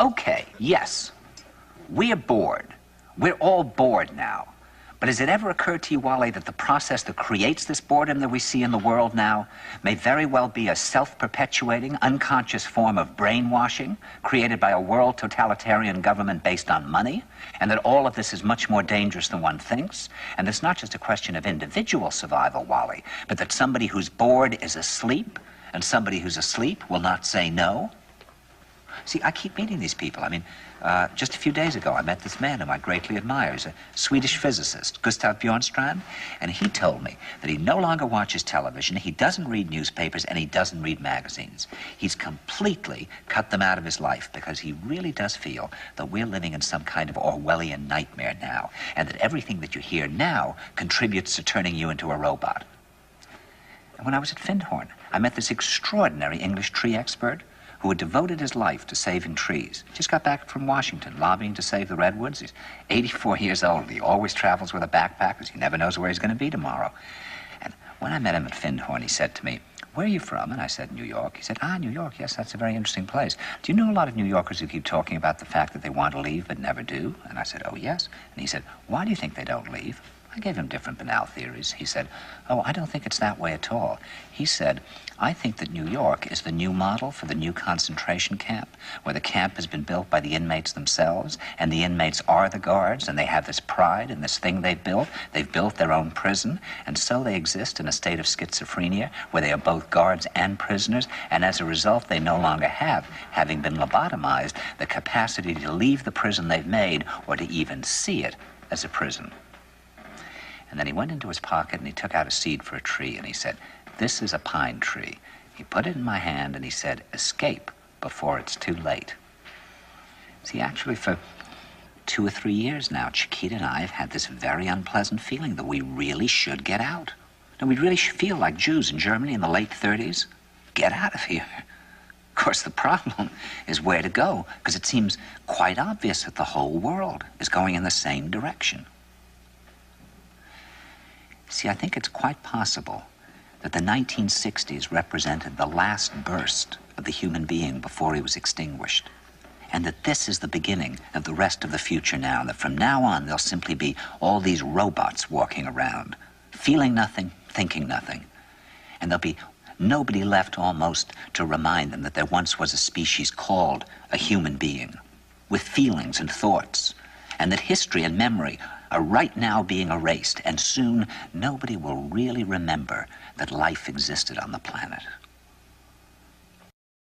Okay, yes, we are bored. We're all bored now. But has it ever occurred to you, Wally, that the process that creates this boredom that we see in the world now may very well be a self-perpetuating, unconscious form of brainwashing created by a world totalitarian government based on money, and that all of this is much more dangerous than one thinks, and it's not just a question of individual survival, Wally, but that somebody who's bored is asleep, and somebody who's asleep will not say no? See, I keep meeting these people. I mean, just a few days ago, I met this man whom I greatly admire. He's a Swedish physicist, Gustav Bjornstrand, and he told me that he no longer watches television, he doesn't read newspapers, and he doesn't read magazines. He's completely cut them out of his life because he really does feel that we're living in some kind of Orwellian nightmare now, and that everything that you hear now contributes to turning you into a robot. And when I was at Findhorn, I met this extraordinary English tree expert who had devoted his life to saving trees. Just got back from Washington, lobbying to save the redwoods. He's 84 years old. He always travels with a backpack because he never knows where he's going to be tomorrow. And when I met him at Findhorn, he said to me, "Where are you from?" And I said, "New York." He said, "Ah, New York, yes, that's a very interesting place. Do you know a lot of New Yorkers who keep talking about the fact that they want to leave but never do?" And I said, "Oh, yes." And he said, "Why do you think they don't leave?" I gave him different banal theories. He said, "Oh, I don't think it's that way at all." He said, "I think that New York is the new model for the new concentration camp, where the camp has been built by the inmates themselves, and the inmates are the guards, and they have this pride in this thing they've built. They've built their own prison, and so they exist in a state of schizophrenia, where they are both guards and prisoners, and as a result, they no longer have, having been lobotomized, the capacity to leave the prison they've made, or to even see it as a prison." And then he went into his pocket and he took out a seed for a tree and he said, "This is a pine tree." He put it in my hand and he said, "Escape before it's too late." See, actually for 2 or 3 years now, Chiquita and I have had this very unpleasant feeling that we really should get out. And we really should feel like Jews in Germany in the late 30s. Get out of here. Of course, the problem is where to go, because it seems quite obvious that the whole world is going in the same direction. See, I think it's quite possible that the 1960s represented the last burst of the human being before he was extinguished, and that this is the beginning of the rest of the future now, and that from now on there'll simply be all these robots walking around, feeling nothing, thinking nothing, and there'll be nobody left almost to remind them that there once was a species called a human being, with feelings and thoughts, and that history and memory are right now being erased, and soon nobody will really remember that life existed on the planet.